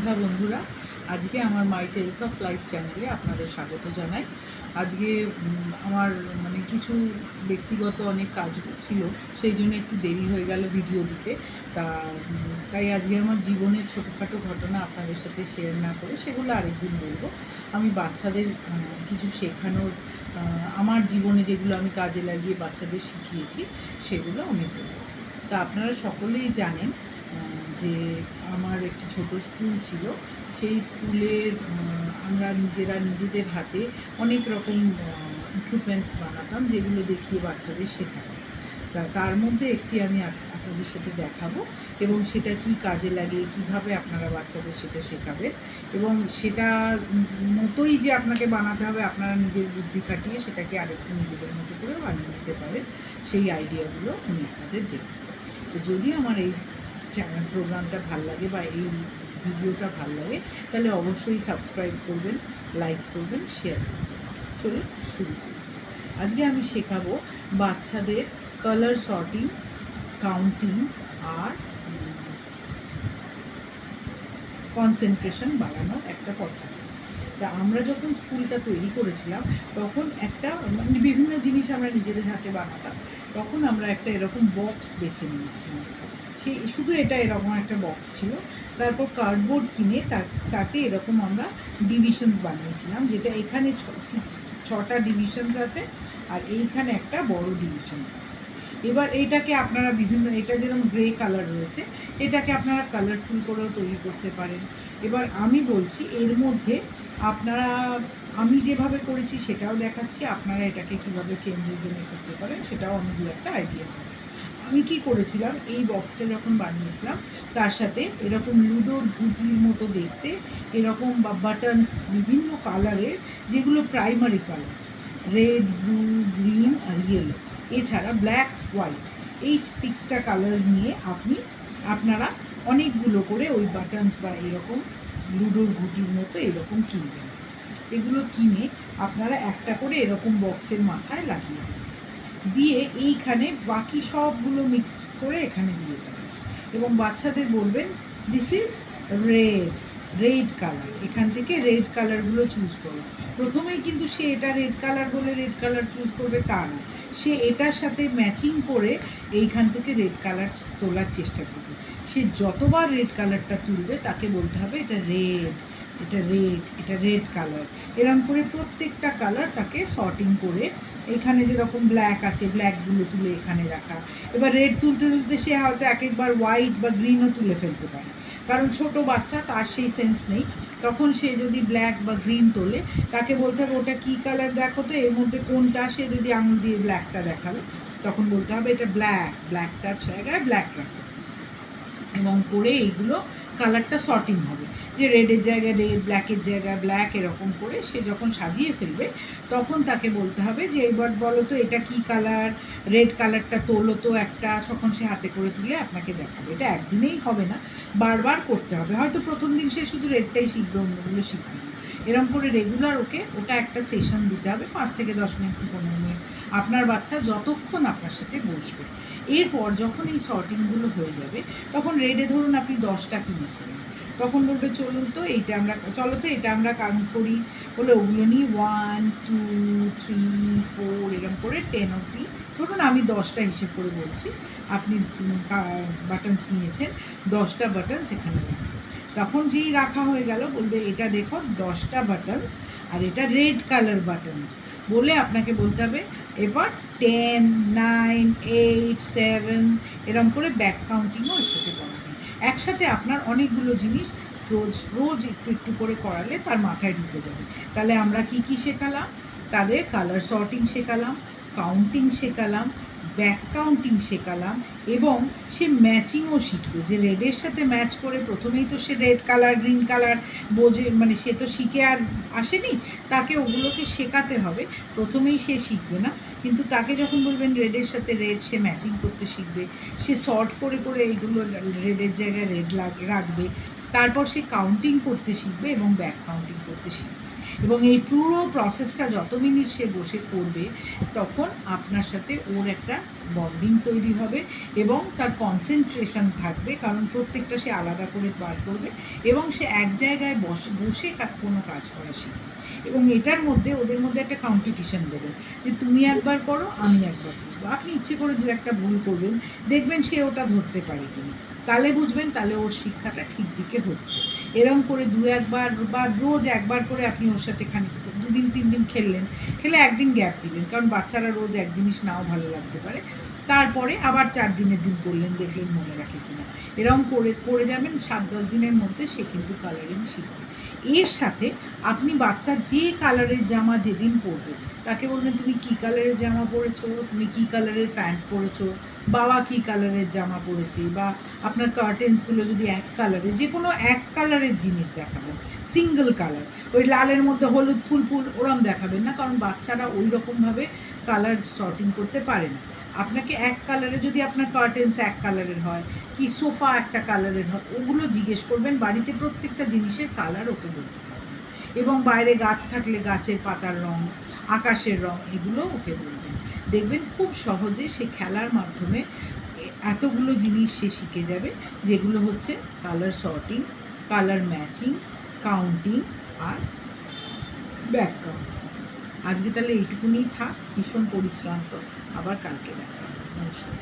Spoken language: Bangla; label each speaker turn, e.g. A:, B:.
A: সন্ধ্যা বন্ধুরা, আজকে আমার মাই টেলস অফ লাইফ চ্যানেলে আপনাদের স্বাগত জানাই। আজকে আমার কিছু ব্যক্তিগত অনেক কাজ ছিল, সেই জন্য একটু দেরি হয়ে গেল ভিডিও দিতে। তাই আজকে আমার জীবনের ছোটোখাটো ঘটনা আপনাদের সাথে শেয়ার না করে সেগুলো আরেকদিন বলবো। আমি বাচ্চাদের কিছু শেখানোর, আমার জীবনে যেগুলো আমি কাজে লাগিয়ে বাচ্চাদের শিখিয়েছি সেগুলো আমি বলবো। তা আপনারা সকলেই জানেন যে আমার একটি ছোট স্কুল ছিল। সেই স্কুলের আমরা নিজেদের হাতে অনেক রকম ইকুইপমেন্টস বানাতাম, যেগুলো দেখিয়ে বাচ্চাদের শেখাতাম। তার মধ্যে একটি আমি আপনাদের সাথে দেখাবো, এবং সেটা কি কাজে লাগে, কিভাবে আপনারা বাচ্চাদের সেটা শেখাবেন, এবং সেটা মতোই যে আপনাকে বানাতে হবে, আপনারা নিজের বুদ্ধি খাটিয়ে সেটাকে আরেকটু নিজেদের মতো করে বানিয়ে নিতে পারেন, সেই আইডিয়াগুলো আমি আপনাদের দেখব। তো যদি আমার এই চ্যানেল প্রোগ্রামটা ভাল লাগে বা এই ভিডিওটা ভাল লাগে, তাহলে অবশ্যই সাবস্ক্রাইব করবেন, লাইক করবেন, শেয়ার করবেন। চলুন শুরু করি। আজকে আমি শেখাবো বাচ্চাদের কালার সর্টিং, কাউন্টিং আর কনসেন্ট্রেশন বাড়ানোর একটা পদ্ধতি। তা আমরা যখন স্কুলটা তৈরি করেছিলাম তখন একটা বিভিন্ন জিনিস আমরা নিজেদের হাতে বানাতাম। তখন আমরা একটা এরকম বক্স বেছে নিয়েছিলাম। শুধু এটা এরকম একটা বক্স ছিল। তারপর কার্ডবোর্ড কিনে তাতে এরকম আমরা ডিভিশনস বানিয়েছিলাম, যেটা এখানে 6টা ডিভিশনস আছে আর এইখানে একটা বড় ডিভিশনস আছে। এবার এইটাকে আপনারা এটা যেরকম গ্রে কালার রয়েছে, এটাকে আপনারা কালারফুল করেও তৈরি করতে পারেন। এবার আমি বলছি এর মধ্যে আপনারা, আমি যেভাবে করেছি সেটাও দেখাচ্ছি, আপনারা এটাকে কীভাবে চেঞ্জেস এনে করতে পারেন সেটাও আমি দু একটা আইডিয়া দেবো। আমি কি করেছিলাম, এই বক্সটা যখন বানিয়েছিলাম তার সাথে এরকম লুডোর ঘুঁটির মতো দেখতে এরকম বা বাটনস বিভিন্ন কালারের, যেগুলো primary colours, red, blue, green আর ইয়েলো, এছাড়া ব্ল্যাক, হোয়াইট, এই 6টা কালার্স নিয়ে আপনারা অনেকগুলো করে ওই বাটনস বা এরকম লুডোর ঘুঁটির মতো এরকম কিনবেন। এগুলো কিনে আপনারা একটা করে এরকম বক্সের মাথায় লাগিয়ে দেবেন, দিয়ে এইখানে বাকি সবগুলো মিক্স করে এখানে দিয়ে দেবেন, এবং বাচ্চাদের বলবেন দিস ইজ রেড কালার, এখান থেকে রেড কালারগুলো চুজ করো। প্রথমেই কিন্তু সে এটা রেড কালার বলে রেড কালার চুজ করবে তা না, সে এটার সাথে ম্যাচিং করে এইখান থেকে রেড কালার তোলার চেষ্টা করবে। সে যতবার রেড কালারটা তুলবে তাকে বলতে হবে এটা রেড কালার। এরকম করে প্রত্যেকটা কালার তাকে সর্টিং করে, এখানে যেরকম ব্ল্যাক আছে ব্ল্যাকগুলো তুলে এখানে রাখা। এবার রেড তুলতে তুলতে সে হয়তো একবার হোয়াইট বা গ্রিনও তুলে ফেলতে পারে, কারণ ছোট বাচ্চা, তার সেই সেন্স নেই। তখন সে যদি ব্ল্যাক বা গ্রিন তোলে তাকে বলতে হবে ওটা কী কালার দেখো তো, এর মধ্যে কোনটা। সে যদি আঙুল দিয়ে ব্ল্যাকটা দেখালো তখন বলতে হবে এটা ব্ল্যাকটার জায়গায় ব্ল্যাক রাখো, এবং করে এইগুলো কালারটা সর্টিং হবে, যে রেডের জায়গায় রেড, ব্ল্যাকের জায়গায় ব্ল্যাক, এরকম করে সে যখন সাজিয়ে ফেলবে তখন তাকে বলতে হবে যে এবার বলো তো এটা কী কালার, রেড কালারটা তোলো তো একটা। তখন সে হাতে করে তুলে আপনাকে দেখাবে। এটা একদিনেই হবে না, বারবার করতে হবে। হয়তো প্রথম দিন সে শুধু রেডটাই শিখবে, অন্যগুলো শিখবে না। এরকম করে রেগুলার ওটা একটা সেশন দিতে হবে, 5 থেকে 10 মিনিট কি 15 মিনিট, আপনার বাচ্চা যতক্ষণ আপনার সাথে বসবে। এরপর যখন এই সর্টিংগুলো হয়ে যাবে তখন রেডে ধরুন আপনি 10টা কিনেছিলেন, তখন বলবে চলো তো এটা আমরা কাউন্ট করি, বলে ওগুলো নিয়ে 1 2 3 4 এরকম করে 10 অবধি। ধরুন আমি 10টা হিসেব করে বলছি, আপনি বাটনস নিয়েছেন, 10টা বাটনস এখানে রাখবেন। তখন যেই রাখা হয়ে গেল বলবে এটা দেখো 10টা বাটনস আর এটা রেড কালার বাটনস, বলে আপনাকে বলতে হবে এবার 10 9 8 7 এরকম করে ব্যাক কাউন্টিংও একসাথে করাবেন। একসাথে আপনার অনেকগুলো জিনিস রোজ একটু একটু করে করালে তার মাথায় ঢুকে যাবে। তাহলে আমরা কি শেখালাম, তাদের কালার সর্টিং শেখালাম, কাউন্টিং শেখালাম, ব্যাক কাউন্টিং শেখালাম, এবং সে ম্যাচিংও শিখবে, যে রেডের সাথে ম্যাচ করে। প্রথমেই তো সে রেড কালার গ্রিন কালার বোঝে, সে তো শিখে আর আসেনি, তাকে ওগুলোকে শেখাতে হবে। প্রথমেই সে শিখবে না, কিন্তু তাকে যখন বলবেন রেডের সাথে রেড, সে ম্যাচিং করতে শিখবে। সে সর্ট করে করে এইগুলো রেডের জায়গায় রেড রাখবে। তারপর সে কাউন্টিং করতে শিখবে এবং ব্যাক কাউন্টিং করতে শিখবে। এবং এই পুরো প্রসেসটা যত মিনিট সে বসে করবে তখন আপনার সাথে ওর একটা বন্ডিং তৈরি হবে এবং তার কনসেন্ট্রেশন থাকবে, কারণ প্রত্যেকটা সে আলাদা করে বার করবে এবং সে এক জায়গায় বসে কোনো কাজ করা শিখবে। এবং এটার মধ্যে ওদের মধ্যে একটা কম্পিটিশন দেবেন যে তুমি একবার করো, আমি একবার করবো। আপনি ইচ্ছে করে দু একটা ভুল করবেন, দেখবেন সে ওটা ধরতে পারে কিনা, তাহলে বুঝবেন তাহলে ওর শিক্ষাটা ঠিক দিকে হচ্ছে। এরকম করে দু একবার বা রোজ একবার করে আপনি ওর সাথে খানিক 2 দিন 3 দিন খেলে একদিন গ্যাপ দিলেন, কারণ বাচ্চারা রোজ এক জিনিস নাও ভালো লাগতে পারে। তারপরে আবার 4 দিনের দিন করলেন, দেখলেন মনে রাখে কিনা। এরকম করে যাবেন, 7-10 দিনের মধ্যে সে কিন্তু কালারিং শিখবে। এর সাথে আপনি বাচ্চা যে কালারের জামা যেদিন পরবে তাকে বলবেন তুমি কী কালারের জামা পরেছো, তুমি কী কালারের প্যান্ট পরেছো, বাবা কী কালারের জামা পরেছে, বা আপনার কার্টেন্সগুলো যদি এক কালারের, যে কোনো এক কালারের জিনিস দেখাবেন, সিঙ্গেল কালার। ওই লালের মধ্যে হলুদ ফুল ফুল ওরম দেখাবেন না, কারণ বাচ্চারা ওই রকমভাবে কালার সর্টিং করতে পারে না। আপনাকে এক কালারে, যদি আপনার কার্টেন্স এক কালারের হয় কি সোফা একটা কালারের হয়, ওগুলো জিজ্ঞেস করবেন। বাড়িতে প্রত্যেকটা জিনিসের কালার ওকে বলতে পারবেন, এবং বাইরে গাছ থাকলে গাছের পাতার রং, আকাশের রং, এগুলো ওকে বলবেন। দেখবেন খুব সহজে সে খেলার মাধ্যমে এতগুলো জিনিস সে শিখে যাবে, যেগুলো হচ্ছে colour sorting, colour matching, counting আর ব্যাক কাউন্টিং। আজকে তাহলে এইটুকুনি থাক, ভীষণ পরিশ্রান্ত। আবার কালকে দেখা হবে। নমস্কার।